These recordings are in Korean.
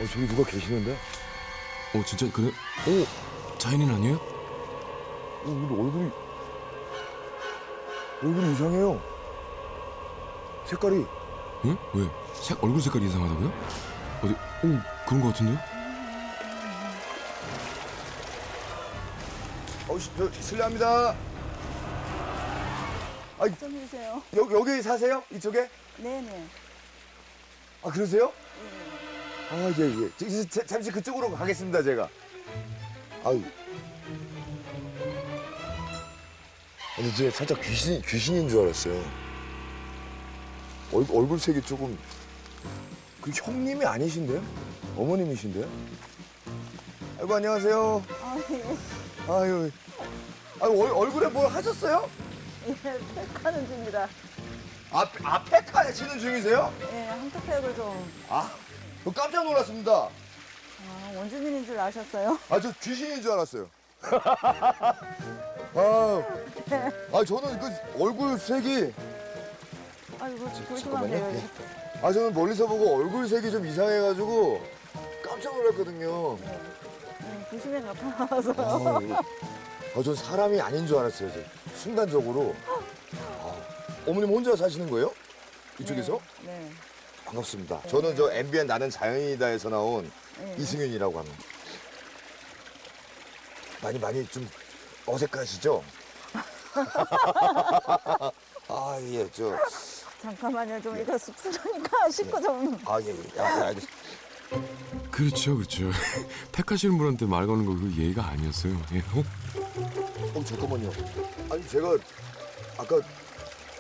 저기 누가 계시는데? 진짜 그래? 자연인 아니에요? 근데 얼굴이 이상해요. 색깔이. 응? 왜? 얼굴 색깔이 이상하다고요? 어디? 그런 거 같은데요? 저 실례합니다. 좀 해주세요. 여기 사세요? 이쪽에? 네네. 아, 그러세요? 예. 잠시 그쪽으로 가겠습니다, 제가. 아유. 근데 제가 살짝 귀신인 줄 알았어요. 얼굴색이 조금. 그 형님이 아니신데요? 어머님이신데요? 아이고, 안녕하세요. 예. 얼굴에 뭘 하셨어요? 예, 팩하는 중이라. 팩 하시는 중이세요? 예, 한턱팩을 좀. 깜짝 놀랐습니다. 원주민인 줄 아셨어요? 저 귀신인 줄 알았어요. 저는 그 얼굴색이. 아이고, 잠깐만요. 조심하세요. 저는 멀리서 보고 얼굴색이 좀 이상해가지고 깜짝 놀랐거든요. 귀신에 나타나서. 전 사람이 아닌 줄 알았어요, 순간적으로. 어머님 혼자 사시는 거예요? 이쪽에서? 네. 반갑습니다. 저는 저 MBN 나는 자연이다에서 나온 네. 이승윤이라고 합니다. 많이 좀 어색하시죠? 예, 잠깐만요. 좀 이거 쑥스러우니까 씻고 좀. 예, 알겠습니다. 그렇죠. 팩하시는 분한테 말 거는 거 그 예의가 아니었어요. 예. 잠깐만요. 아니, 제가 아까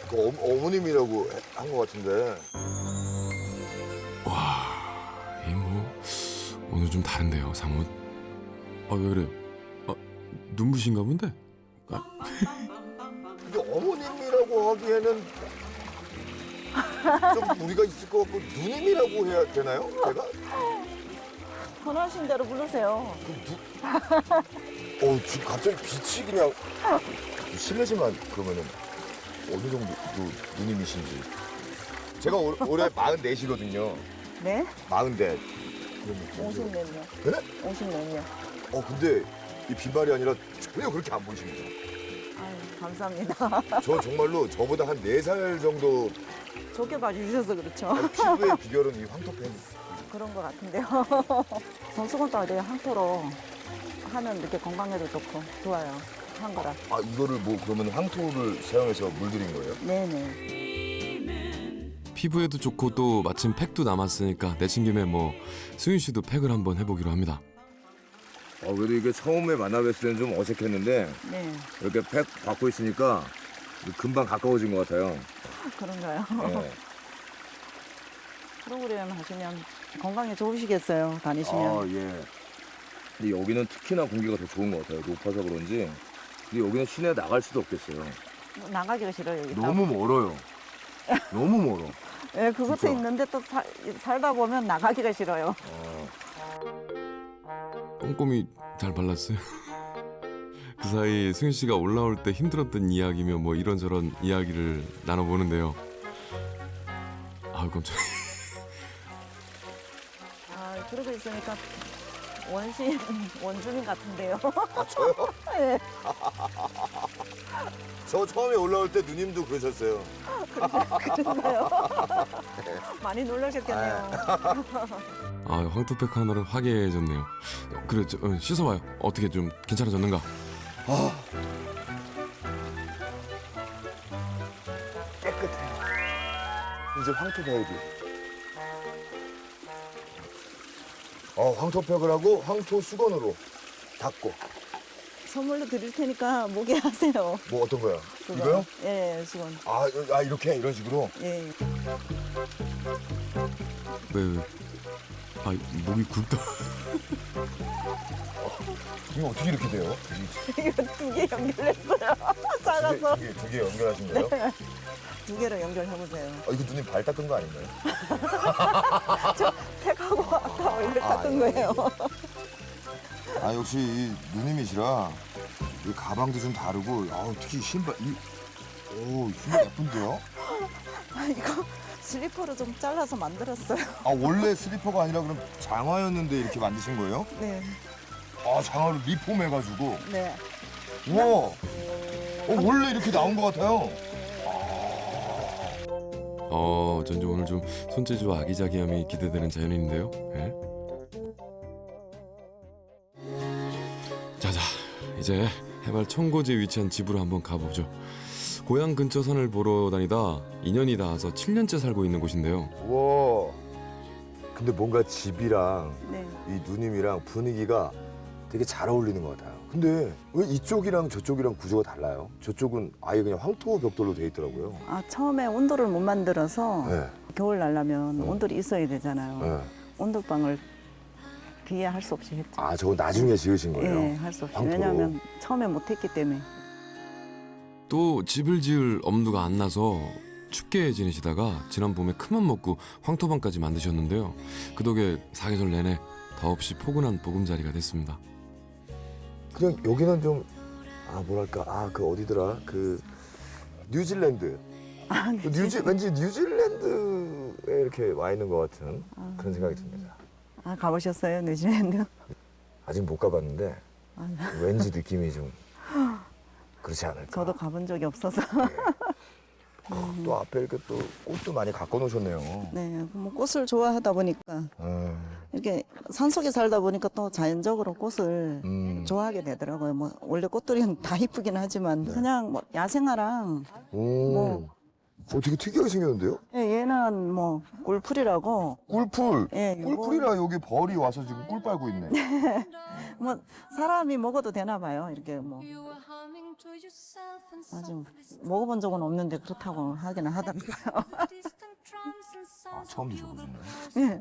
그 어머님이라고 한 것 같은데. 이 오늘 좀 다른데요, 사뭇. 왜 그래요? 눈부신가 본데? 근데 어머님이라고 하기에는 좀 무리가 있을 것 같고 누님이라고 해야 되나요? 제가? 편하신 대로 부르세요. 지금 갑자기 빛이 그냥 실례지만 그러면은 어느 정도 누님이신지. 제가 올해 44시거든요. 네? 44. 50년요. 네? 50년요. 근데 이 빈말이 아니라 전혀 그렇게 안 보이십니다. 아유, 감사합니다. 저 정말로 저보다 한 4살 정도 좋게 봐주셔서 그렇죠. 피부의 비결은 이 황토펜. 그런 것 같은데요. 손수건 따위에 항토로 하면 이렇게 건강에도 좋고 좋아요. 한 거라. 이거를 그러면 황토를 사용해서 물들인 거예요? 네네. 피부에도 좋고 또 마침 팩도 남았으니까 내친 김에 승윤 씨도 팩을 한번 해보기로 합니다. 그래도 이게 처음에 만나뵀을 때는 좀 어색했는데 네. 이렇게 팩 받고 있으니까 금방 가까워진 것 같아요. 그런가요? 네. 프로그램 하시면 건강에 좋으시겠어요. 다니시면. 예. 근데 여기는 특히나 공기가 더 좋은 것 같아요. 높아서 그런지. 근데 여기는 시내 나갈 수도 없겠어요. 나가기가 싫어요. 여기 너무 멀어요. 너무 멀어. 네, 그것도 진짜. 있는데 또 살다 보면 나가기가 싫어요. 꼼꼼히 잘 발랐어요. 그 사이 승윤 씨가 올라올 때 힘들었던 이야기며 이런저런 이야기를 나눠보는데요. 깜짝이야. 그러고 있으니까 원주민 같은데요. 저요? 네. 저 처음에 올라올 때 누님도 그러셨어요. 그런가요? 많이 놀라셨겠네요. 황토팩 하나로 화기해졌네요. 그래, 씻어봐요. 어떻게 좀 괜찮아졌는가? 깨끗해. 이제 황토 베이비. 황토팩을 하고 황토 수건으로 닦고. 선물로 드릴 테니까 목에 하세요. 어떤 거야? 그거. 이거요? 예, 수건. 이렇게 이런 식으로. 예. 왜? 목이 굵다. 이거 어떻게 이렇게 돼요? 이거 2개 연결했어요. 작아서. 두 개 연결하신 거예요? 2개로 연결해보세요. 이거 누님 발 닦은 거 아닌가요? 택하고 아까 이렇게 닦은 거예요. 역시 이 누님이시라 이 가방도 좀 다르고 특히 신발 신발 예쁜데요? 이거 슬리퍼로 좀 잘라서 만들었어요. 아 원래 슬리퍼가 아니라 그럼 장화였는데 이렇게 만드신 거예요? 네. 아 장화를 리폼해가지고. 네. 우와. 원래 이렇게 나온 것 같아요. 전지 오늘 좀 손재주와 아기자기함이 기대되는 자연인데요. 예? 자자, 이제 해발 1000고지에 위치한 집으로 한번 가보죠. 고향 근처 산을 보러 다니다 2년이 닿아서 7년째 살고 있는 곳인데요. 우와. 근데 뭔가 집이랑 네. 이 누님이랑 분위기가 되게 잘 어울리는 것 같아요. 근데 왜 이쪽이랑 저쪽이랑 구조가 달라요? 저쪽은 아예 그냥 황토 벽돌로 돼 있더라고요. 아, 처음에 온도를 못 만들어서 네. 겨울 나려면 온돌이 있어야 되잖아요. 네. 온돌방을 뒤에 할 수 없이 했죠. 아 저거 나중에 지으신 거예요? 예, 할 수 없이. 황토로. 왜냐하면 처음에 못했기 때문에. 또 집을 지을 엄두가 안 나서 춥게 지내시다가 지난 봄에 큰맘 먹고 황토방까지 만드셨는데요. 그 덕에 사계절 내내 더없이 포근한 보금자리가 됐습니다. 그냥 여기는 좀 뭐랄까 그 어디더라 그 뉴질랜드. 왠지 뉴질랜드에 이렇게 와 있는 것 같은 그런 생각이 듭니다. 아, 가보셨어요, 뉴질랜드? 아직 못 가봤는데 왠지 느낌이 좀 그렇지 않을까. 저도 가본 적이 없어서. 또 앞에 이렇게 또 꽃도 많이 갖고 놓으셨네요. 네, 뭐 꽃을 좋아하다 보니까 이렇게 산속에 살다 보니까 또 자연적으로 꽃을 좋아하게 되더라고요. 뭐 원래 꽃들이 다 이쁘긴 하지만 그냥 뭐 야생화랑 뭐 되게 특이하게 생겼는데요? 예, 얘는 뭐 꿀풀이라고 꿀풀. 예, 요거- 꿀풀이라 여기 벌이 와서 지금 꿀 빨고 있네. 뭐 사람이 먹어도 되나 봐요. 이렇게 뭐 아직 먹어본 적은 없는데 그렇다고 하기는 하더라고요. 처음 드셔보셨나요? 예.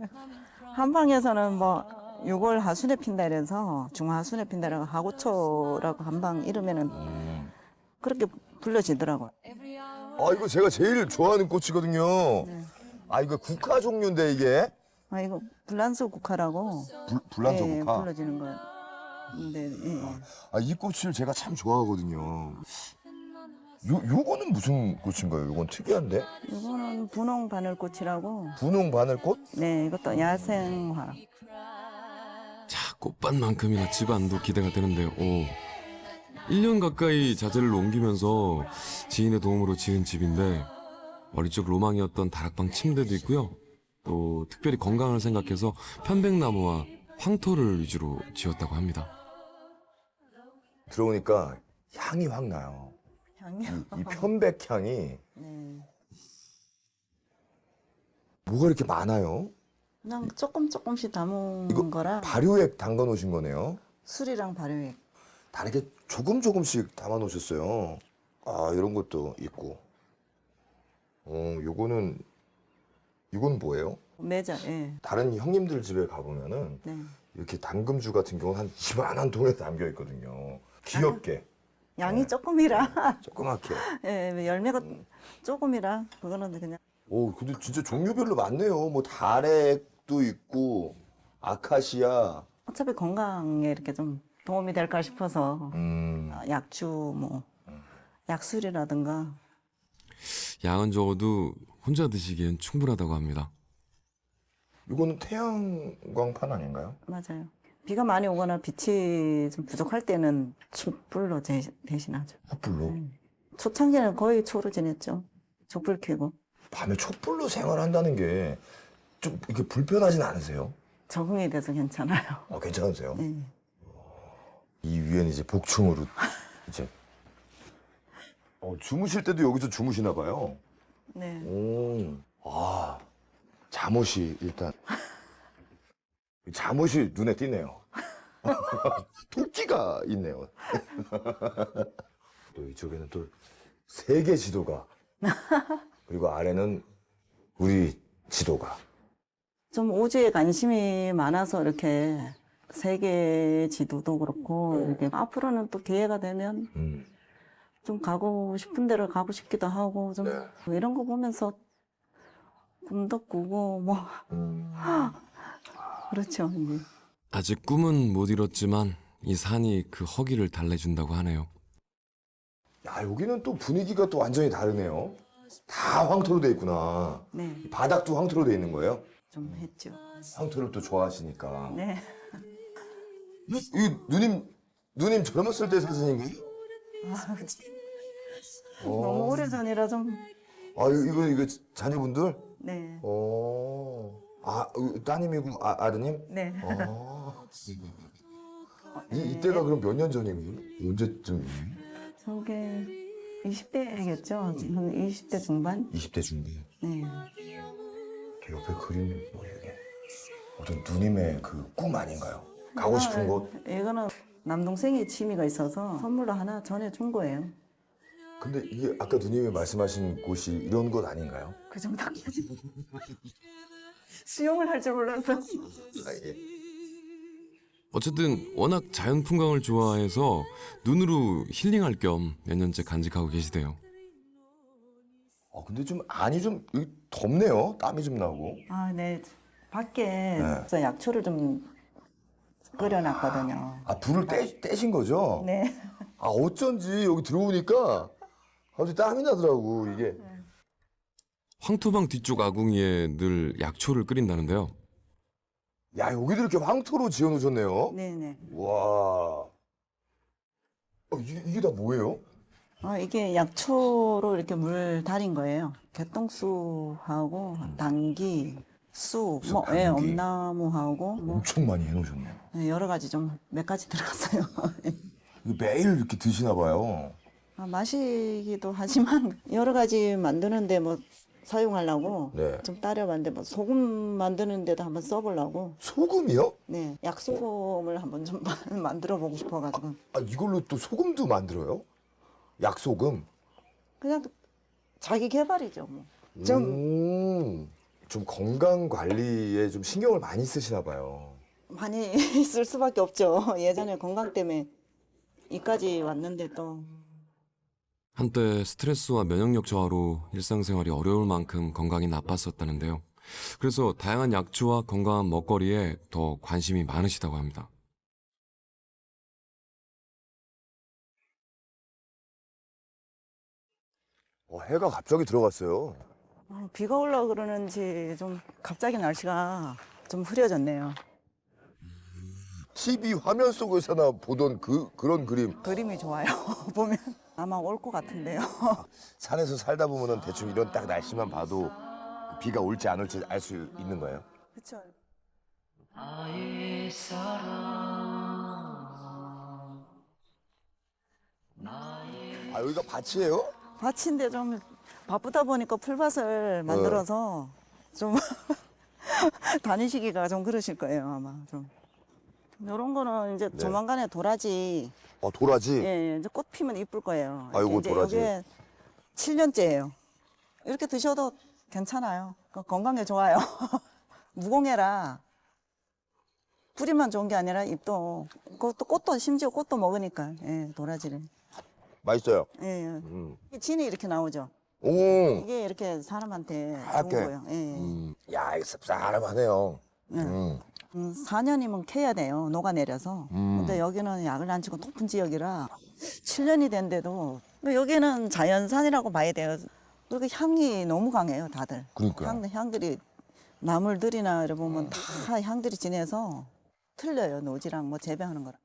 한방에서는 뭐 6월 하순에 핀다 이래서 중하순에 핀다라고 하구초라고 한방 이러면은 그렇게 불려지더라고요. 이거 제가 제일 좋아하는 꽃이거든요. 이거 국화 종류인데 이게 아, 이거 불란서 국화라고 불란서 예, 국화. 불러지는 거. 근데 예. 이 꽃을 제가 참 좋아하거든요. 요거는 무슨 꽃인가요? 요건 특이한데? 이거는 분홍 바늘꽃이라고. 분홍 바늘꽃? 네, 이것도 야생화. 자, 꽃밭만큼이나 집안도 기대가 되는데요. 1년 가까이 자재를 옮기면서 지인의 도움으로 지은 집인데 어릴 적 로망이었던 다락방 침대도 있고요. 또 특별히 건강을 생각해서 편백나무와 황토를 위주로 지었다고 합니다. 들어오니까 향이 확 나요. 향이요? 이 편백 향이 네. 뭐가 이렇게 많아요? 그냥 조금씩 담은 이거 거라 발효액 담가 놓으신 거네요. 술이랑 발효액. 다르게 조금씩 담아 놓으셨어요. 이런 것도 있고. 이건 뭐예요? 매자. 예. 다른 형님들 집에 가보면은 네. 이렇게 담금주 같은 경우는 한 이만한 통에 담겨 있거든요. 귀엽게, 양이 조금이라. 조그맣게. 예, 열매가 조금이라 그거는 그냥 근데 진짜 종류별로 많네요. 뭐 다렉도 있고, 아카시아. 어차피 건강에 이렇게 좀 도움이 될까 싶어서 약주 뭐 약술이라든가 양은 적어도 혼자 드시기엔 충분하다고 합니다. 이거는 태양광판 아닌가요? 맞아요. 비가 많이 오거나 빛이 좀 부족할 때는 촛불로 대신하죠. 촛불로. 초창기는 거의 초로 지냈죠. 촛불 켜고 밤에 촛불로 생활한다는 게 좀 이렇게 불편하진 않으세요? 적응이 돼서 괜찮아요. 괜찮으세요? 네. 이 위에는 이제 복층으로 이제 주무실 때도 여기서 주무시나 봐요. 네. 잠옷이 일단 잠옷이 눈에 띄네요. 토끼가 있네요. 또 이쪽에는 또 세계 지도가 그리고 아래는 우리 지도가. 좀 우주에 관심이 많아서 이렇게 세계 지도도 그렇고 이렇게 앞으로는 또 기회가 되면 좀 가고 싶은 데를 가고 싶기도 하고 좀 이런 거 보면서 꿈도 꾸고 뭐 그렇죠. 이제. 아직 꿈은 못 이뤘지만 이 산이 그 허기를 달래준다고 하네요. 여기는 또 분위기가 또 완전히 다르네요. 다 황토로 돼 있구나. 네, 바닥도 황토로 돼 있는 거예요? 좀 했죠. 황토를 또 좋아하시니까. 네. 이 누님 젊었을 때 사진인가요? 아, 너무 오래 전이라 좀. 아 이거 자녀분들? 네. 따님이고 아드님? 네. 이때가 그럼 몇 년 전이에요? 언제쯤이에요? 저게 20대겠죠? 지금 20대 중반? 20대 중반. 네. 옆에 그림이 뭐예요 이게? 어떤 누님의 그 꿈 아닌가요? 가고 싶은 곳? 이거는 남동생이 취미가 있어서 선물로 하나 전해준 거예요. 근데 이게 아까 누님이 말씀하신 곳이 이런 곳 아닌가요? 그 정도까지. 수영을 할 줄 몰라서. 어쨌든 워낙 자연 풍광을 좋아해서 눈으로 힐링할 겸 몇 년째 간직하고 계시대요. 근데 좀 안이 좀 여기 덥네요. 땀이 좀 나고. 아, 네. 밖에 약초를 좀 끓여놨거든요. 불을 떼신 거죠? 네. 어쩐지 여기 들어오니까 갑자기 땀이 나더라고 이게. 황토방 뒤쪽 아궁이에 늘 약초를 끓인다는데요. 야 여기도 이렇게 황토로 지어놓으셨네요. 네네. 와. 이게 다 뭐예요? 이게 약초로 이렇게 물 달인 거예요. 개똥수하고 당귀, 쑥, 쑥, 예, 당귀. 엄나무하고 엄청 많이 해놓으셨네요. 여러 가지 좀 몇 가지 들어갔어요. 이거 매일 이렇게 드시나 봐요. 마시기도 하지만 여러 가지 만드는데 뭐 사용하려고 네. 좀 따려봤는데 뭐 소금 만드는데도 한번 써보려고. 소금이요? 네, 약소금을 한번 좀 만들어 보고 싶어가지고. 이걸로 또 소금도 만들어요? 약소금? 그냥 자기 개발이죠 뭐. 좀 건강 관리에 좀 신경을 많이 쓰시나 봐요. 많이 쓸 수밖에 없죠. 예전에 건강 때문에 이까지 왔는데 또. 한때 스트레스와 면역력 저하로 일상생활이 어려울 만큼 건강이 나빴었다는데요. 그래서 다양한 약초와 건강한 먹거리에 더 관심이 많으시다고 합니다. 해가 갑자기 들어갔어요. 비가 올라 그러는지 좀 갑자기 날씨가 좀 흐려졌네요. TV 화면 속에서나 보던 그런 그림. 그림이 좋아요. 보면 아마 올 것 같은데요. 산에서 살다 보면은 대충 이런 딱 날씨만 봐도 비가 올지 안 올지 알 수 있는 거예요. 그렇죠. 여기가 밭이에요? 밭인데 좀 바쁘다 보니까 풀밭을 만들어서 좀 다니시기가 좀 그러실 거예요 아마 좀. 이런 거는 이제 조만간에 도라지. 도라지? 예, 이제 꽃 피면 이쁠 거예요. 요거 이제 도라지. 이게 7년째예요. 이렇게 드셔도 괜찮아요. 건강에 좋아요. 무공해라. 뿌리만 좋은 게 아니라 잎도, 꽃도 심지어 꽃도 먹으니까. 예, 도라지를. 맛있어요. 예, 예. 진이 이렇게 나오죠. 오. 이게 이렇게 사람한테 좋은 하얗게. 거예요. 예. 야, 이거 쌉싸름하네요. 4년이면 캐야 돼요. 녹아내려서. 근데 여기는 약을 안 치고 높은 지역이라 7년이 된데도 여기는 자연산이라고 봐야 돼요. 그리고 향이 너무 강해요, 다들. 그러니까요. 향들이 나물들이나 이래 보면 다 향들이 진해서 틀려요. 노지랑 뭐 재배하는 거랑.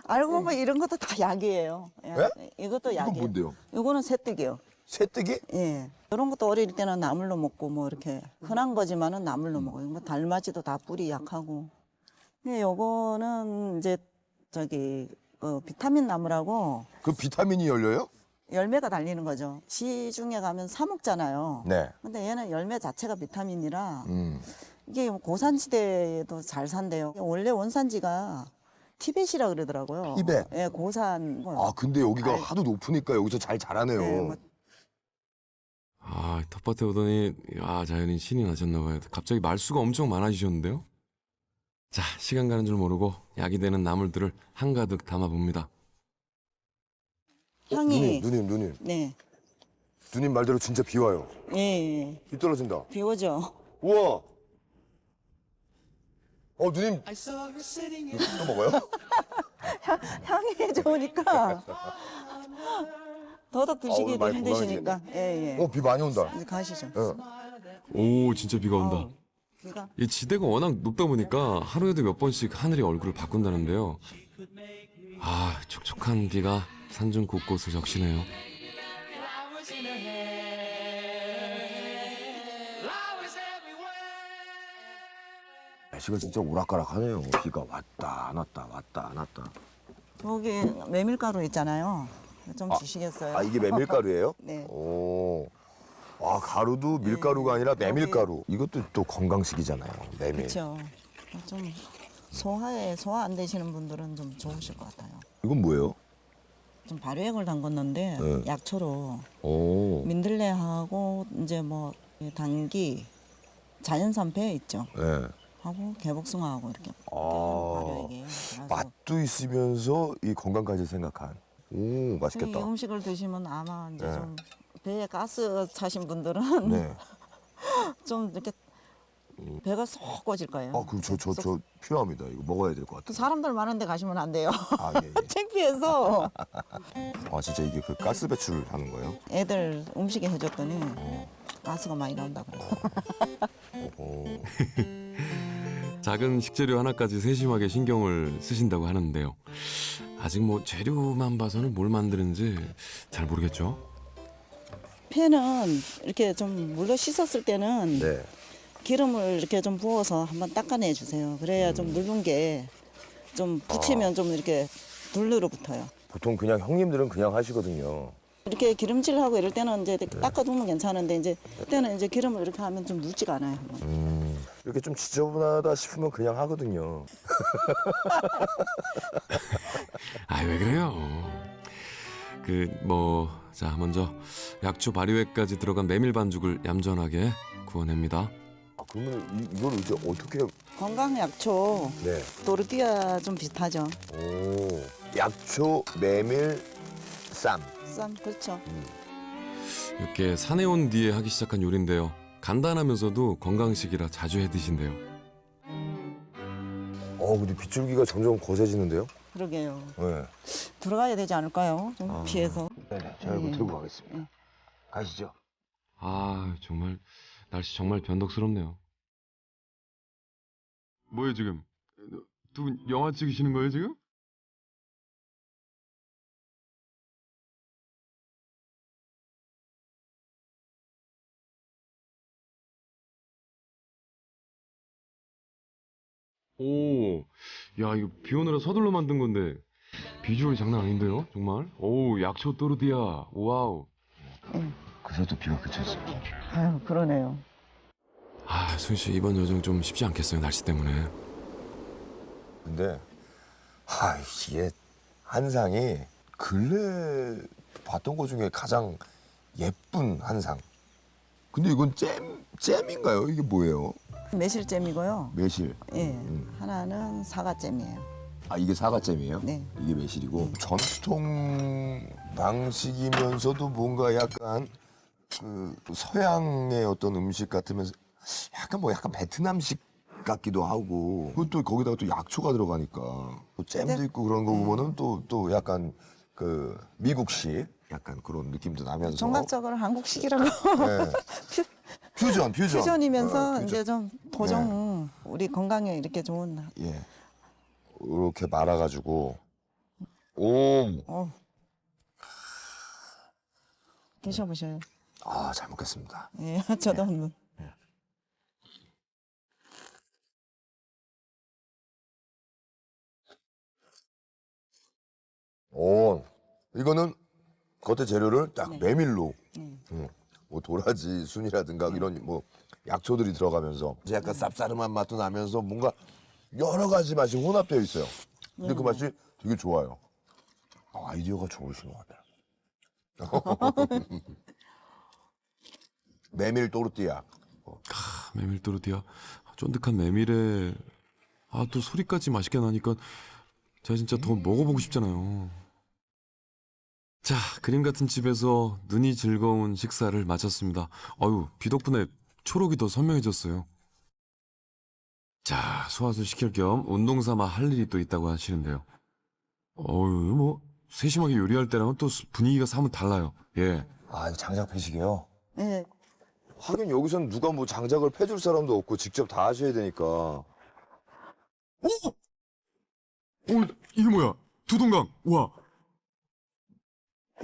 알고 보면 이런 것도 다 약이에요. 네? 이것도 이건 약이에요. 뭔데요? 이거는 새뜨기요. 새뜨기? 예. 이런 것도 어릴 때는 나물로 먹고 뭐 이렇게 흔한 거지만은 나물로 먹어요. 뭐 달맞이도 다 뿌리 약하고. 근데 요거는 이제 비타민 나무라고 그 비타민이 열려요? 열매가 달리는 거죠. 시중에 가면 사 먹잖아요. 네. 근데 얘는 열매 자체가 비타민이라 음. 이게 고산지대에도 잘 산대요. 원래 원산지가 티벳이라 그러더라고요. 티벳? 예, 고산. 근데 여기가 하도 높으니까 여기서 잘 자라네요. 예, 뭐 텃밭에 오더니 자연인 신이 나셨나 봐요. 갑자기 말수가 엄청 많아지셨는데요. 자, 시간 가는 줄 모르고 약이 되는 나물들을 한가득 담아봅니다. 향이. 누님. 네. 누님 말대로 진짜 비 와요. 예. 비 떨어진다. 비 오죠. 우와. 누님. 이거 또 먹어요? 향이 좋으니까. 더덕 드시기도 오늘 많이 힘드시니까. 예, 예. 비 많이 온다. 이제 가시죠. 오, 진짜 비가 온다. 어우, 비가. 이 지대가 워낙 높다 보니까 하루에도 몇 번씩 하늘이 얼굴을 바꾼다는데요. 아, 촉촉한 비가 산중 곳곳을 적시네요. 날씨가 진짜 오락가락하네요. 비가 왔다 안 왔다 왔다 안 왔다. 저기 메밀가루 있잖아요. 좀 주시겠어요? 아 이게 메밀가루예요? 네. 오. 아 가루도 밀가루가 아니라 메밀가루. 이것도 또 건강식이잖아요. 메밀. 그렇죠. 좀 소화 안 되시는 분들은 좀 좋으실 것 같아요. 이건 뭐예요? 좀 발효액을 담궜는데 네. 약초로 오. 민들레하고 이제 뭐 당귀, 자연산 배 있죠. 네. 하고 개복숭아하고 이렇게 아. 발효액이. 그래서 맛도 있으면서 이 건강까지 생각한. 오 이 맛있겠다. 음식을 드시면 아마 이제 네. 좀 배에 가스 차신 분들은 네. 좀 이렇게 배가 쏙 꺼질 거예요. 아 그럼 저 필요합니다. 이거 먹어야 될 것 그 같아요. 사람들 많은데 가시면 안 돼요. 아 예. 예. 창피해서 아 진짜 이게 그 가스 배출을 하는 거예요? 애들 음식에 해줬더니 가스가 많이 나온다 그래요. 오. 작은 식재료 하나까지 세심하게 신경을 쓰신다고 하는데요. 아직 뭐 재료만 봐서는 뭘 만드는지 잘 모르겠죠. 회는 이렇게 좀 물로 씻었을 때는 네. 기름을 이렇게 좀 부어서 한번 닦아내 주세요. 그래야 좀 묽은 게 좀 붙이면 좀 이렇게 둘르러 붙어요. 보통 그냥 형님들은 그냥 하시거든요. 이렇게 기름칠하고 이럴 때는 이제 닦아두면 괜찮은데 이제 그때는 이제 기름을 이렇게 하면 좀 묽지가 않아요. 이렇게 좀 지저분하다 싶으면 그냥 하거든요. 아, 왜 그래요? 자, 먼저 약초 발효액까지 들어간 메밀 반죽을 얌전하게 구워냅니다. 아, 그러면 이걸 이제 어떻게? 건강약초 네. 도르띠아 좀 비슷하죠. 오. 약초, 메밀, 쌈. 쌈 그렇죠. 이렇게 산에 온 뒤에 하기 시작한 요리인데요. 간단하면서도 건강식이라 자주 해 드신대요. 근데 빗줄기가 점점 거세지는데요? 그러게요. 네. 들어가야 되지 않을까요? 좀 피해서. 네네. 제가 이거 네. 들고 가겠습니다. 가시죠. 아, 정말 날씨 정말 변덕스럽네요. 뭐예요 지금? 두 분 영화 찍으시는 거예요 지금? 오, 야 이거 비 오느라 서둘러 만든 건데 비주얼이 장난 아닌데요, 정말? 오, 약초 또르디아, 와우. 그래도 비가 그쳤어요. 아유 그러네요. 아, 수희 씨 이번 여정 좀 쉽지 않겠어요, 날씨 때문에. 근데 이게 한상이 근래 봤던 것 중에 가장 예쁜 한상. 근데 이건 잼인가요? 이게 뭐예요? 매실잼이고요. 매실. 예, 하나는 사과잼이에요. 아 이게 사과잼이에요? 네. 이게 매실이고 전통 방식이면서도 뭔가 약간 그 서양의 어떤 음식 같으면서 약간 베트남식 같기도 하고 그것도 거기다가 또 약초가 들어가니까 또 잼도 네. 있고 그런 거 보면은 또 약간 그 미국식 약간 그런 느낌도 나면서 종합적으로 한국식이라고 네. 퓨전 퓨전이면서 퓨전. 이제 좀 보정 우리 건강에 이렇게 좋은. 예 이렇게 말아가지고 오 어. 드셔보셔요. 잘 먹겠습니다. 예, 저도 한번. 오, 이거는 겉에 재료를 딱 네. 메밀로, 뭐 도라지, 순이라든가 이런 뭐 약초들이 들어가면서 이제 약간 쌉싸름한 맛도 나면서 뭔가 여러 가지 맛이 혼합되어 있어요. 근데 그 맛이 되게 좋아요. 아이디어가 좋으신 것 같아요. 메밀 또르띠아. 메밀 또르디아, 쫀득한 메밀에 또 소리까지 맛있게 나니까 제가 진짜 더 먹어보고 싶잖아요. 자, 그림 같은 집에서 눈이 즐거운 식사를 마쳤습니다. 비 덕분에 초록이 더 선명해졌어요. 자, 소화수 시킬 겸 운동 삼아 할 일이 또 있다고 하시는데요. 세심하게 요리할 때랑은 또 분위기가 사뭇 달라요. 예. 아, 이거 장작 패시게요? 예. 하긴 여기선 누가 뭐 장작을 패줄 사람도 없고 직접 다 하셔야 되니까. 오, 이게 뭐야? 두동강. 우와.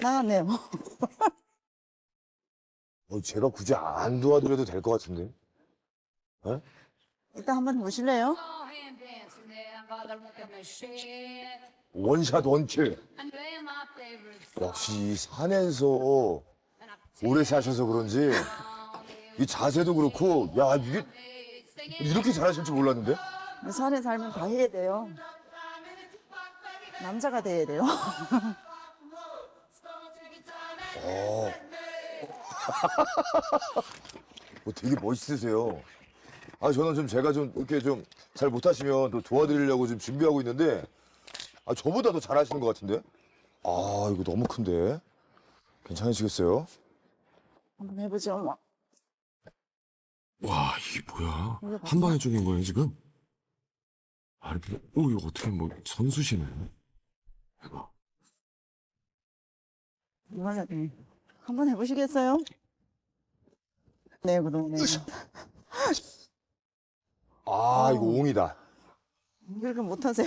나왔네요. 제가 굳이 안 도와드려도 될 것 같은데. 일단 한번 보실래요? 원샷 원킬. 역시 산에서 오래 사셔서 그런지 이 자세도 그렇고, 야, 이게 이렇게 잘하실 줄 몰랐는데? 산에 살면 다 해야 돼요. 남자가 돼야 돼요. 되게 멋있으세요. 아, 저는 좀 제가 좀 이렇게 좀 잘 못하시면 또 도와드리려고 좀 준비하고 있는데, 아, 저보다 더 잘하시는 것 같은데? 아, 이거 너무 큰데? 괜찮으시겠어요? 한번 해보죠. 뭐. 와, 이게 뭐야? 이거 한 방에 쪼갠 거예요, 지금? 아니, 이거 어떻게 뭐 선수시네. 이거. 이거는 한번 해보시겠어요? 네, 그러면 아, 이거 옹이다. 이렇게 못하세요.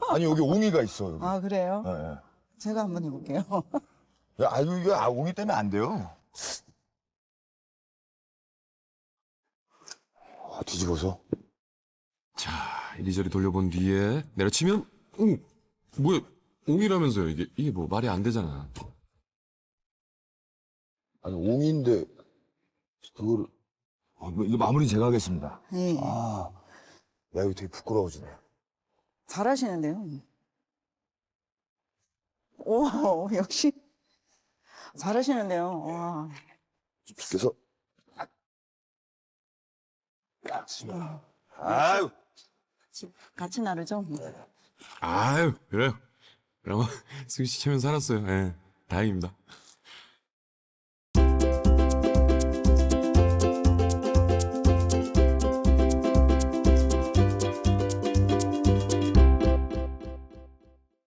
아니, 여기 옹이가 있어. 여기. 아, 그래요? 예, 예. 제가 한번 해볼게요. 야, 아, 이거 옹이 때문에 안 돼요. 아, 뒤집어서. 자, 이리저리 돌려본 뒤에 내려치면, 오! 뭐야? 옹이라면서요, 이게. 이게 뭐 말이 안 되잖아. 아니, 옹인데, 그거를. 이거 마무리 제가 하겠습니다. 네. 아, 야, 이거 되게 부끄러워지네. 잘하시는데요. 오, 역시 잘하시는데요. 와. 그래서. 아유. 같이 나르죠? 아유, 그래요. 그러면 승희 씨 체면 살았어요. 예. 다행입니다.